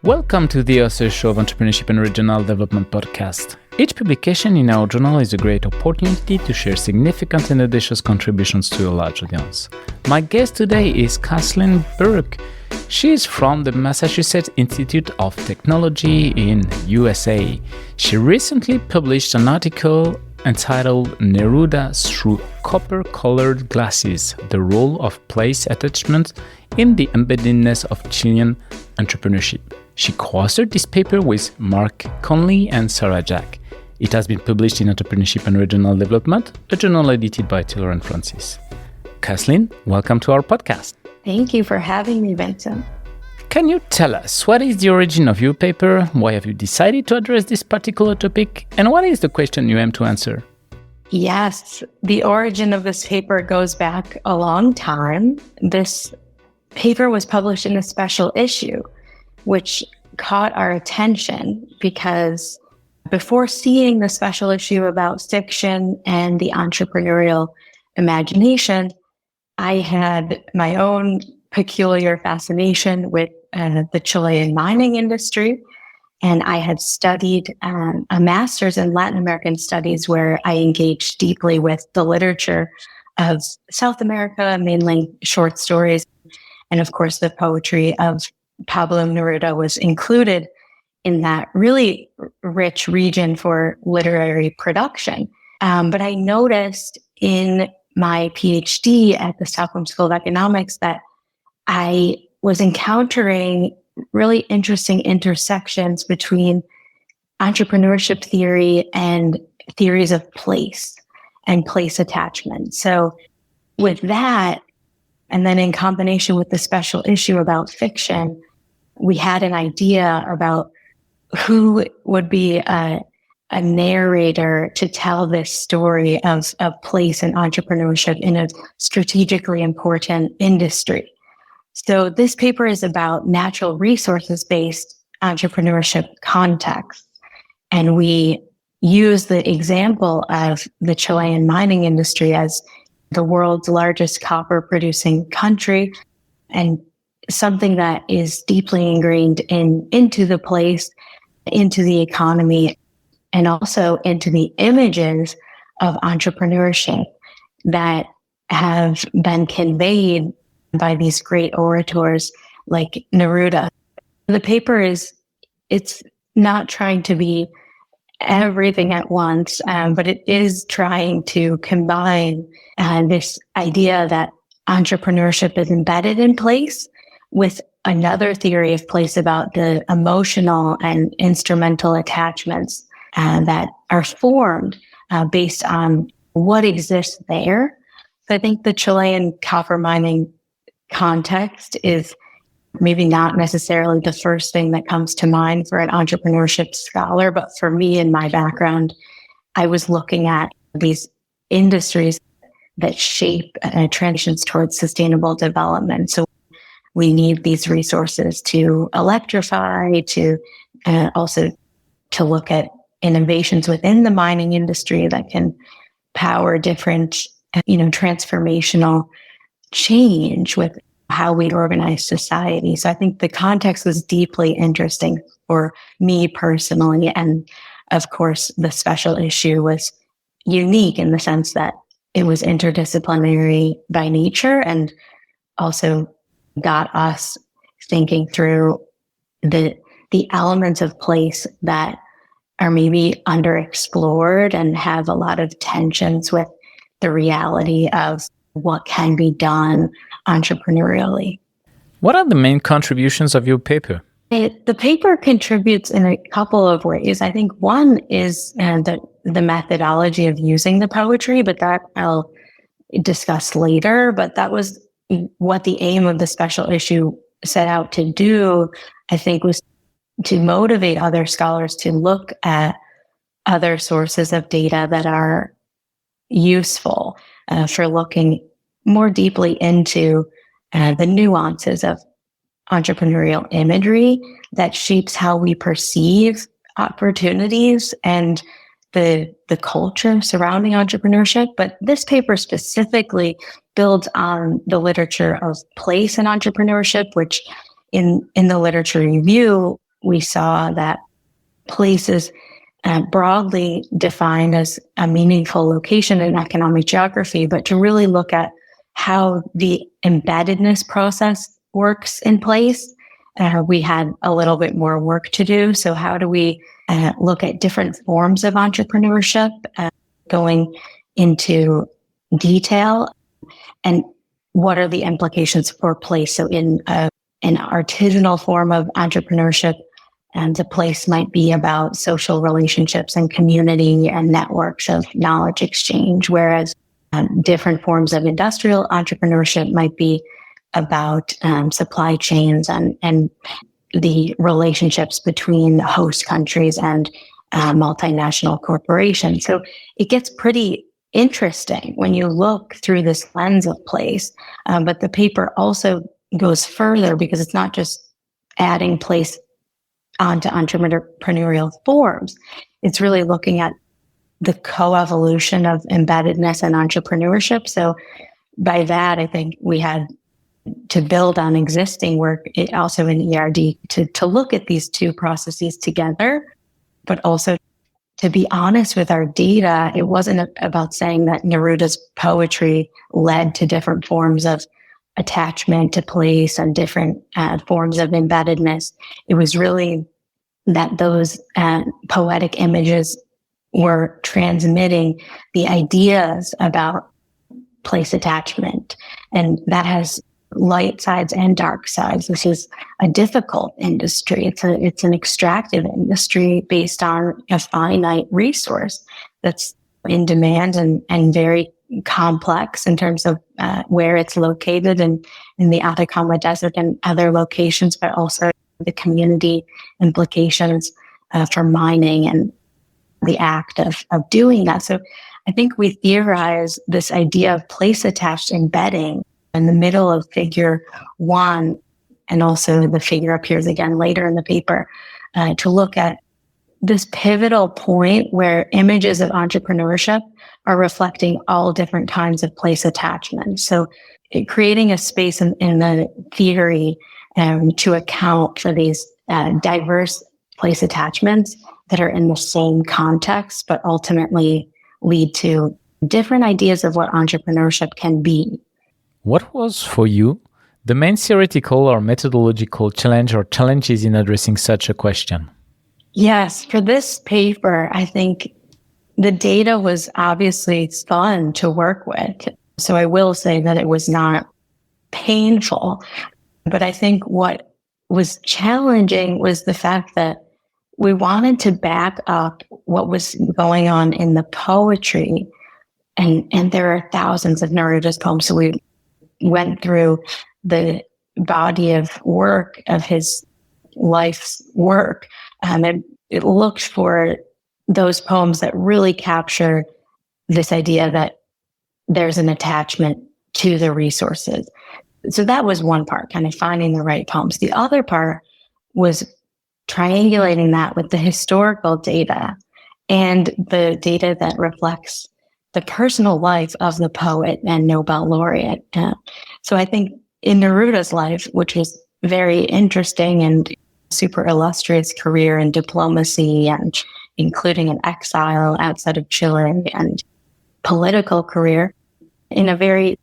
Welcome to the Author Show of Entrepreneurship and Regional Development podcast. Each publication in our journal is a great opportunity to share significant and audacious contributions to a large audience. My guest today is Kathleen Burke. She is from the Massachusetts Institute of Technology in USA. She recently published an article entitled Neruda Through Copper-Colored Glasses, the Role of Place Attachment in the Embeddedness of Chilean Entrepreneurship. She co-authored this paper with Mark Conley and Sarah Jack. It has been published in Entrepreneurship and Regional Development, a journal edited by Taylor and Francis. Kathleen, welcome to our podcast. Thank you for having me, Vincent. Can you tell us what is the origin of your paper? Why have you decided to address this particular topic? And what is the question you aim to answer? Yes, the origin of this paper goes back a long time. This paper was published in a special issue, which caught our attention because before seeing the special issue about fiction and the entrepreneurial imagination, I had my own peculiar fascination with the Chilean mining industry. And I had studied a master's in Latin American studies where I engaged deeply with the literature of South America, mainly short stories. And of course, the poetry of Pablo Neruda was included in that really rich region for literary production. But I noticed in my PhD at the Stockholm School of Economics that I was encountering really interesting intersections between entrepreneurship theory and theories of place and place attachment. So with that, and then in combination with the special issue about fiction, we had an idea about who would be a narrator to tell this story of place and entrepreneurship in a strategically important industry. So this paper is about natural resources-based entrepreneurship contexts. And we use the example of the Chilean mining industry as the world's largest copper producing country and something that is deeply ingrained into the place, into the economy, and also into the images of entrepreneurship that have been conveyed by these great orators like Neruda. The paper it's not trying to be everything at once, but it is trying to combine this idea that entrepreneurship is embedded in place with another theory of place about the emotional and instrumental attachments that are formed based on what exists there. So I think the Chilean copper mining context is maybe not necessarily the first thing that comes to mind for an entrepreneurship scholar, but for me in my background, I was looking at these industries that shape transitions towards sustainable development. So we need these resources to electrify, to also to look at innovations within the mining industry that can power different, transformational change with how we organize society. So I think the context was deeply interesting for me personally. And of course, the special issue was unique in the sense that it was interdisciplinary by nature and also got us thinking through the elements of place that are maybe underexplored and have a lot of tensions with the reality of what can be done entrepreneurially. What are the main contributions of your paper? The paper contributes in a couple of ways. I think one is the methodology of using the poetry, but that I'll discuss later. But that was what the aim of the special issue set out to do, I think, was to motivate other scholars to look at other sources of data that are useful for looking more deeply into the nuances of entrepreneurial imagery that shapes how we perceive opportunities and the culture surrounding entrepreneurship. But this paper specifically builds on the literature of place and entrepreneurship, which in the literature review we saw that places broadly defined as a meaningful location in economic geography, but to really look at how the embeddedness process works in place, we had a little bit more work to do. So how do we look at different forms of entrepreneurship, going into detail, and what are the implications for place? So in an artisanal form of entrepreneurship, and the place might be about social relationships and community and networks of knowledge exchange, whereas different forms of industrial entrepreneurship might be about supply chains and the relationships between host countries and multinational corporations. So it gets pretty interesting when you look through this lens of place. But the paper also goes further because it's not just adding place onto entrepreneurial forms. It's really looking at the coevolution of embeddedness and entrepreneurship. So by that, I think we had to build on existing work, also in ERD, to look at these two processes together, but also to be honest with our data. It wasn't about saying that Neruda's poetry led to different forms of attachment to place and different forms of embeddedness. It was really that those poetic images were transmitting the ideas about place attachment. And that has light sides and dark sides. This is a difficult industry. It's an extractive industry based on a finite resource that's in demand and very complex in terms of where it's located and in the Atacama Desert and other locations, but also the community implications for mining and the act of doing that. So I think we theorize this idea of place-attached embedding in the middle of figure 1, and also the figure appears again later in the paper, to look at this pivotal point where images of entrepreneurship are reflecting all different kinds of place attachment. So creating a space in the theory to account for these diverse place attachments that are in the same context, but ultimately lead to different ideas of what entrepreneurship can be. What was, for you, the main theoretical or methodological challenge or challenges in addressing such a question? Yes, for this paper, I think the data was obviously fun to work with. So I will say that it was not painful. But I think what was challenging was the fact that we wanted to back up what was going on in the poetry. And there are thousands of Neruda's poems. So we went through the body of work of his life's work. And it looked for those poems that really capture this idea that there's an attachment to the resources. So that was one part, kind of finding the right poems. The other part was triangulating that with the historical data and the data that reflects the personal life of the poet and Nobel laureate. So I think in Neruda's life, which is very interesting and super illustrious career in diplomacy and including an exile outside of Chile and political career in a very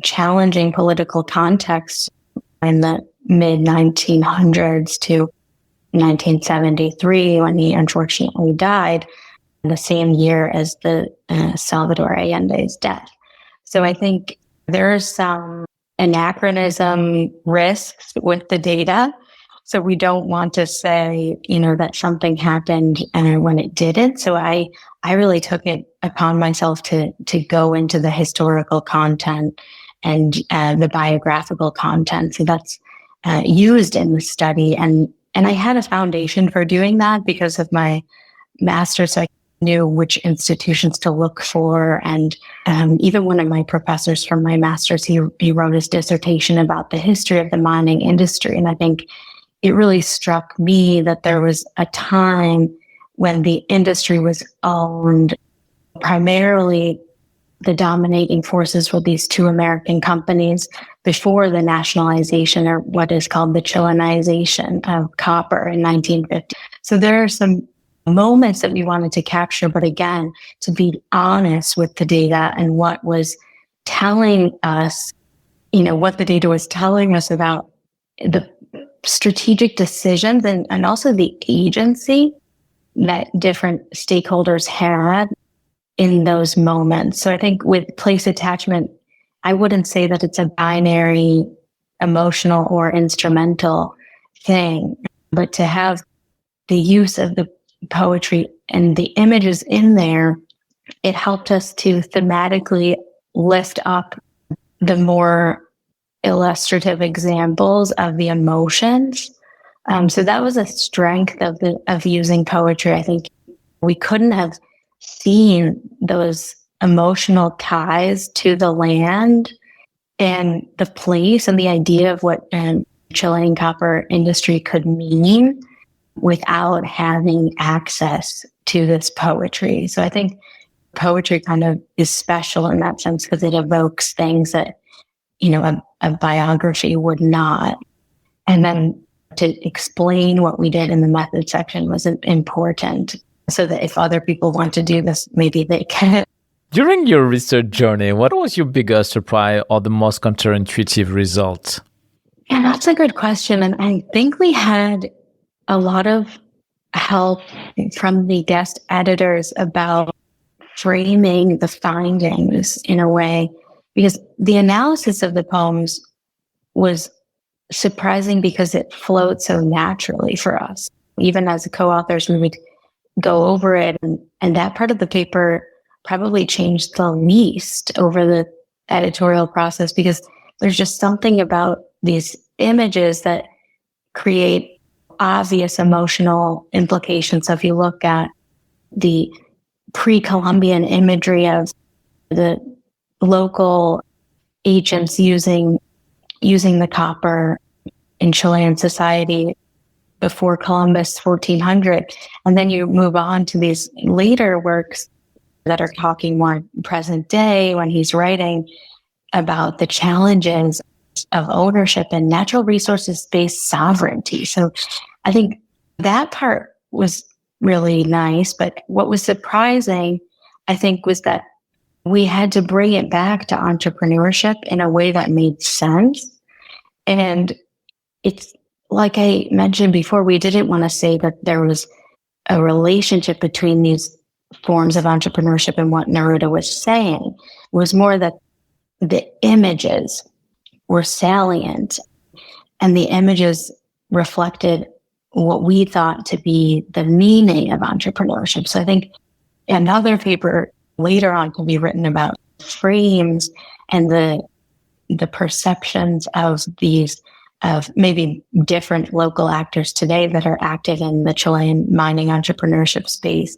challenging political context in the mid 1900s to 1973, when he unfortunately died, the same year as the Salvador Allende's death. So I think there are some anachronism risks with the data. So we don't want to say, that something happened when it didn't. So I really took it upon myself to go into the historical content and the biographical content. So that's used in the study. And I had a foundation for doing that because of my master's. So I knew which institutions to look for. And even one of my professors from my master's, he wrote his dissertation about the history of the mining industry. And I think it really struck me that there was a time when the industry was owned primarily the dominating forces were these two American companies before the nationalization, or what is called the Chileanization of copper in 1950. So there are some moments that we wanted to capture, but again, to be honest with the data and what was telling us, what the data was telling us about the strategic decisions and also the agency that different stakeholders had in those moments. So I think with place attachment, I wouldn't say that it's a binary emotional or instrumental thing, but to have the use of the poetry and the images in there, it helped us to thematically lift up the more illustrative examples of the emotions. So that was a strength of using poetry. I think we couldn't have seen those emotional ties to the land and the place and the idea of what Chilean copper industry could mean without having access to this poetry. So I think poetry kind of is special in that sense because it evokes things that, a biography would not. And then to explain what we did in the method section was important so that if other people want to do this, maybe they can. During your research journey, what was your biggest surprise or the most counterintuitive result? Yeah, that's a good question. And I think we had a lot of help from the guest editors about framing the findings in a way, because the analysis of the poems was surprising because it flowed so naturally for us. Even as co-authors, we would go over it, and that part of the paper probably changed the least over the editorial process because there's just something about these images that create obvious emotional implications. So if you look at the pre-Columbian imagery of the local agents using the copper in Chilean society before Columbus 1400, and then you move on to these later works that are talking more present day when he's writing about the challenges of ownership and natural resources-based sovereignty. So I think that part was really nice. But what was surprising, I think, was that we had to bring it back to entrepreneurship in a way that made sense. And it's like I mentioned before, we didn't want to say that there was a relationship between these forms of entrepreneurship and what Neruda was saying. It was more that the images were salient and the images reflected what we thought to be the meaning of entrepreneurship. So I think another paper later on can be written about frames and the perceptions of these, of maybe different local actors today that are active in the Chilean mining entrepreneurship space,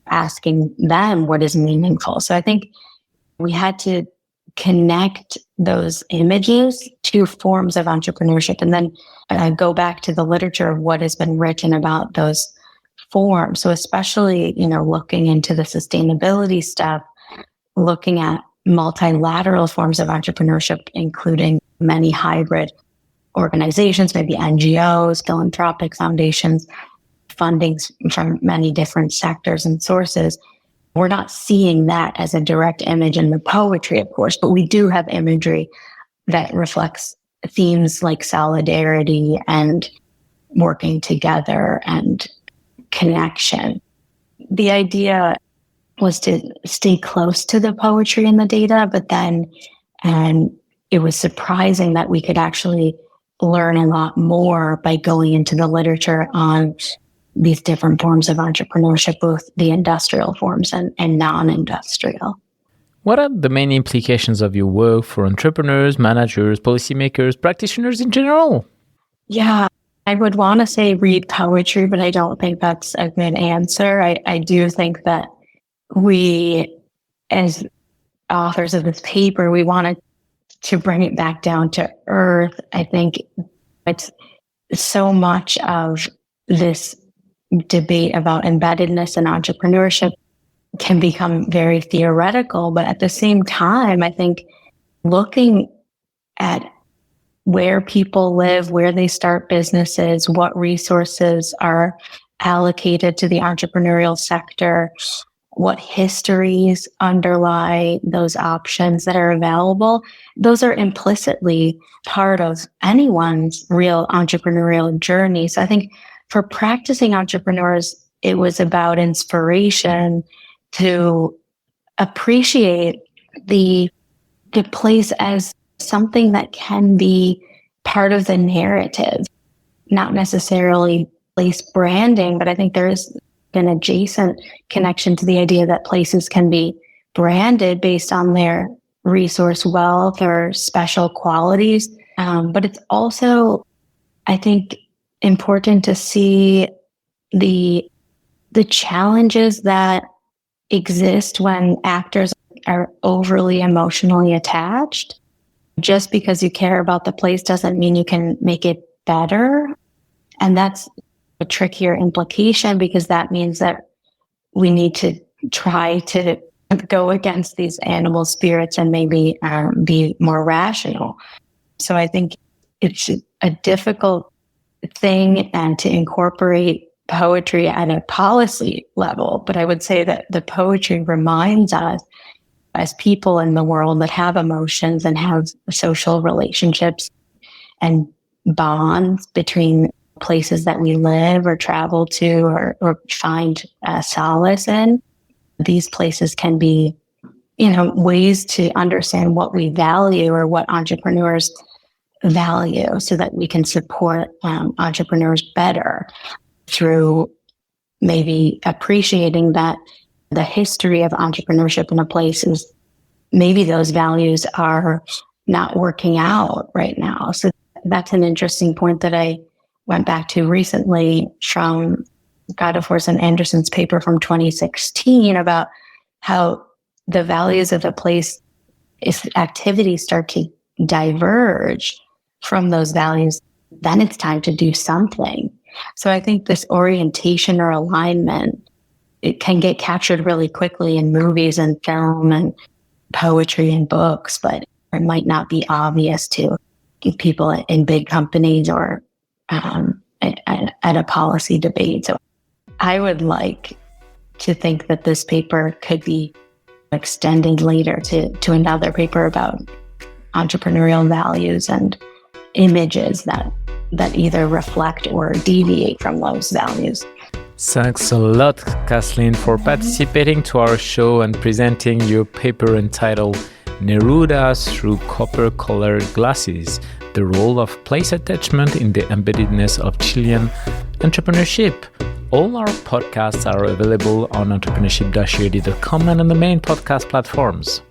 asking them what is meaningful. So I think we had to connect those images to forms of entrepreneurship and then go back to the literature of what has been written about those forms. So especially, looking into the sustainability stuff, looking at multilateral forms of entrepreneurship, including many hybrid organizations, maybe NGOs, philanthropic foundations, fundings from many different sectors and sources. We're not seeing that as a direct image in the poetry, of course, but we do have imagery that reflects themes like solidarity and working together and connection. The idea was to stay close to the poetry in the data, but then it was surprising that we could actually learn a lot more by going into the literature on these different forms of entrepreneurship, both the industrial forms and non-industrial. What are the main implications of your work for entrepreneurs, managers, policymakers, practitioners in general? Yeah, I would want to say read poetry, but I don't think that's a good answer. I do think that we, as authors of this paper, we wanted to bring it back down to earth. I think it's so much of this debate about embeddedness and entrepreneurship can become very theoretical. But at the same time, I think looking at where people live, where they start businesses, what resources are allocated to the entrepreneurial sector, what histories underlie those options that are available, those are implicitly part of anyone's real entrepreneurial journey. So I think for practicing entrepreneurs, it was about inspiration to appreciate the place as something that can be part of the narrative, not necessarily place branding, but I think there is an adjacent connection to the idea that places can be branded based on their resource wealth or special qualities. But it's also, I think, important to see the challenges that exist when actors are overly emotionally attached. Just because you care about the place doesn't mean you can make it better. And that's a trickier implication, because that means that we need to try to go against these animal spirits and maybe be more rational. So I think it's a difficult thing and to incorporate poetry at a policy level. But I would say that the poetry reminds us as people in the world that have emotions and have social relationships and bonds between places that we live or travel to or find solace in. These places can be, ways to understand what we value or what entrepreneurs value, so that we can support entrepreneurs better through maybe appreciating that the history of entrepreneurship in a place is maybe those values are not working out right now. So that's an interesting point that I went back to recently from Godefors and Anderson's paper from 2016 about how the values of a place, if activities start to diverge from those values, then it's time to do something. So I think this orientation or alignment, it can get captured really quickly in movies and film and poetry and books, but it might not be obvious to people in big companies or at a policy debate. So I would like to think that this paper could be extended later to another paper about entrepreneurial values and images that either reflect or deviate from those values. Thanks a lot, Kathleen, for participating to our show and presenting your paper entitled Neruda Through Copper-Colored Glasses, the Role of Place Attachment in the Embeddedness of Chilean Entrepreneurship. All our podcasts are available on entrepreneurship-ead.com and on the main podcast platforms.